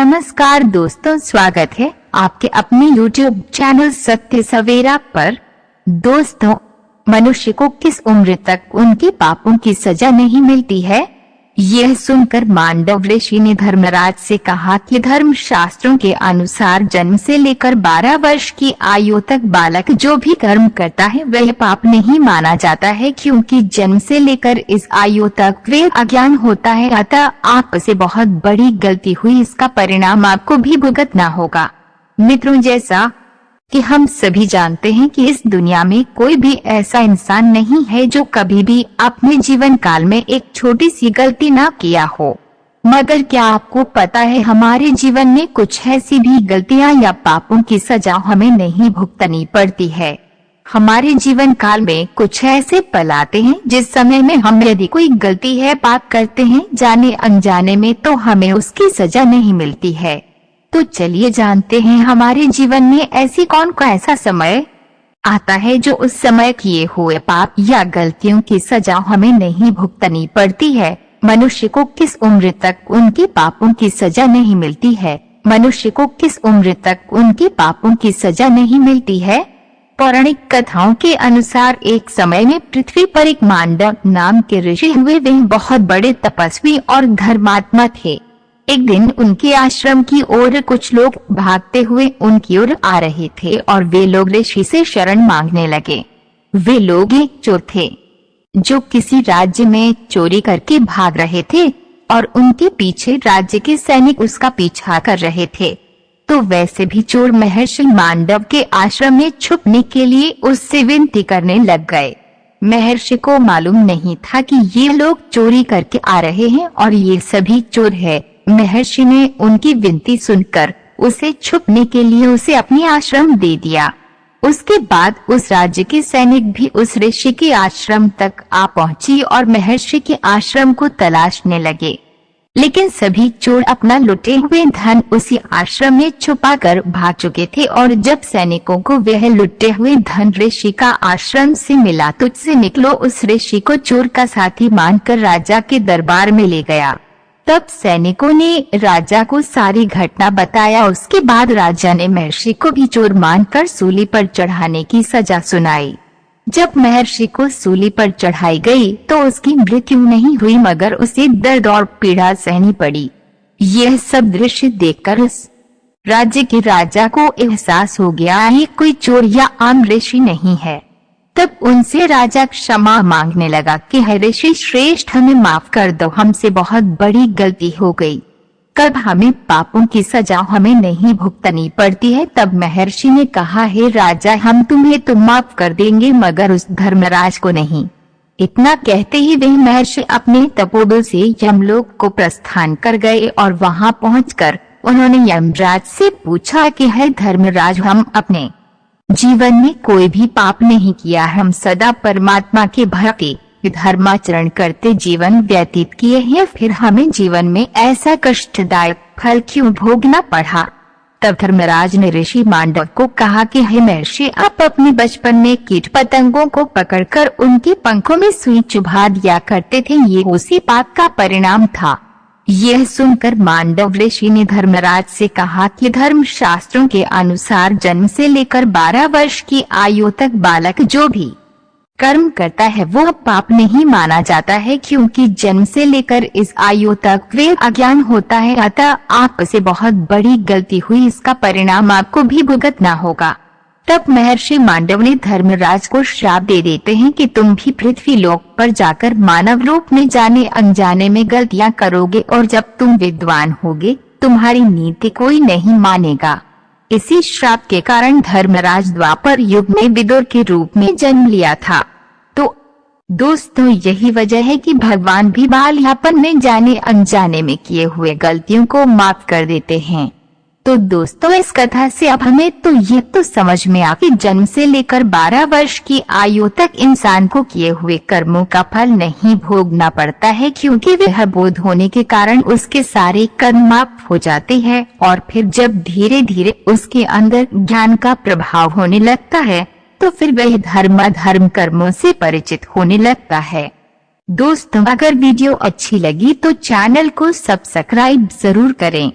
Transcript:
नमस्कार दोस्तों, स्वागत है आपके अपने YouTube चैनल सत्य सवेरा पर। दोस्तों, मनुष्य को किस उम्र तक उनके पापों की सजा नहीं मिलती है? यह सुनकर मांडव ऋषि ने धर्मराज से कहा कि धर्म शास्त्रों के अनुसार जन्म से लेकर 12 वर्ष की आयु तक बालक जो भी कर्म करता है वह पाप नहीं माना जाता है, क्योंकि जन्म से लेकर इस आयु तक वे अज्ञान होता है। अतः आपसे बहुत बड़ी गलती हुई, इसका परिणाम आपको भी भुगतना होगा। मित्रों, जैसा कि हम सभी जानते हैं कि इस दुनिया में कोई भी ऐसा इंसान नहीं है जो कभी भी अपने जीवन काल में एक छोटी सी गलती ना किया हो। मगर क्या आपको पता है, हमारे जीवन में कुछ ऐसी भी गलतियां या पापों की सजा हमें नहीं भुगतनी पड़ती है। हमारे जीवन काल में कुछ ऐसे पल आते हैं जिस समय में हम यदि कोई गलती है पाप करते हैं जाने अनजाने में, तो हमें उसकी सजा नहीं मिलती है। तो चलिए जानते हैं हमारे जीवन में ऐसी कौन ऐसा समय आता है जो उस समय किए हुए पाप या गलतियों की सजा हमें नहीं भुगतनी पड़ती है। मनुष्य को किस उम्र तक उनके पापों की सजा नहीं मिलती है? मनुष्य को किस उम्र तक उनके पापों की सजा नहीं मिलती है? पौराणिक कथाओं के अनुसार एक समय में पृथ्वी पर एक मांडव नाम के ऋषि हुए। वे बहुत बड़े तपस्वी और धर्मात्मा थे। एक दिन उनके आश्रम की ओर कुछ लोग भागते हुए उनकी ओर आ रहे थे और वे लोग ऋषि से शरण मांगने लगे। वे लोग एक चोर थे जो किसी राज्य में चोरी करके भाग रहे थे और उनके पीछे राज्य के सैनिक उसका पीछा कर रहे थे। तो वैसे भी चोर महर्षि मांडव के आश्रम में छुपने के लिए उससे विनती करने लग गए। महर्षि को मालूम नहीं था कि ये लोग चोरी करके आ रहे हैं और ये सभी चोर है। महर्षि ने उनकी विनती सुनकर उसे छुपने के लिए उसे अपने आश्रम दे दिया। उसके बाद उस राज्य के सैनिक भी उस ऋषि के आश्रम तक आ पहुंची और महर्षि के आश्रम को तलाशने लगे। लेकिन सभी चोर अपना लुटे हुए धन उसी आश्रम में छुपाकर भाग चुके थे और जब सैनिकों को वह लुटे हुए धन ऋषि का आश्रम से मिला तो उससे निकलो उस ऋषि को चोर का साथी मानकर राजा के दरबार में ले गया। तब सैनिकों ने राजा को सारी घटना बताया। उसके बाद राजा ने महर्षि को भी चोर मानकर सूली पर चढ़ाने की सजा सुनाई। जब महर्षि को सूली पर चढ़ाई गई तो उसकी मृत्यु नहीं हुई, मगर उसे दर्द और पीड़ा सहनी पड़ी। यह सब दृश्य देखकर उस राज्य के राजा को एहसास हो गया ये कोई चोर या आम ऋषि नहीं है। तब उनसे राजा क्षमा मांगने लगा कि हे ऋषि श्रेष्ठ, हमें माफ कर दो, हमसे बहुत बड़ी गलती हो गई। कब हमें पापों की सजा हमें नहीं भुगतनी पड़ती है? तब महर्षि ने कहा, हे राजा, हम तुम्हें तो माफ कर देंगे मगर उस धर्मराज को नहीं। इतना कहते ही वह महर्षि अपने तपोबल से यमलोक को प्रस्थान कर गए और वहां पहुंचकर उन्होंने यमराज से पूछा कि हे धर्मराज, हम अपने जीवन में कोई भी पाप नहीं किया, हम सदा परमात्मा के भक्ति धर्माचरण करते जीवन व्यतीत किए हैं, फिर हमें जीवन में ऐसा कष्टदायक फल क्यों भोगना पड़ा? तब धर्मराज ने ऋषि मांडव को कहा कि हे महर्षि, आप अपने बचपन में कीट पतंगों को पकड़कर उनके पंखों में सुई चुभा दिया करते थे, ये उसी पाप का परिणाम था। यह सुनकर मांडव ऋषि ने धर्मराज से कहा कि धर्म शास्त्रों के अनुसार जन्म से लेकर 12 वर्ष की आयु तक बालक जो भी कर्म करता है वो पाप नहीं माना जाता है, क्योंकि जन्म से लेकर इस आयु तक वे अज्ञान होता है। अतः आपसे बहुत बड़ी गलती हुई, इसका परिणाम आपको भी भुगतना होगा। तब महर्षि मांडव ने धर्मराज को श्राप दे देते हैं कि तुम भी पृथ्वी लोक पर जाकर मानव रूप में जाने अनजाने में गलतियां करोगे और जब तुम विद्वान होगे तुम्हारी नीति कोई नहीं मानेगा। इसी श्राप के कारण धर्मराज द्वापर युग में विदुर के रूप में जन्म लिया था। तो दोस्तों, यही वजह है कि भगवान भी बाल्यापन में जाने अनजाने में किए हुए गलतियों को माफ कर देते हैं। तो दोस्तों, इस कथा से अब हमें तो ये तो समझ में आ कि जन्म से लेकर 12 वर्ष की आयु तक इंसान को किए हुए कर्मों का फल नहीं भोगना पड़ता है, क्योंकि वह बोध होने के कारण उसके सारे कर्म माफ हो जाते हैं और फिर जब धीरे धीरे उसके अंदर ज्ञान का प्रभाव होने लगता है तो फिर वह धर्म कर्मों से परिचित होने लगता है। दोस्तों, अगर वीडियो अच्छी लगी तो चैनल को सब्सक्राइब जरूर करें।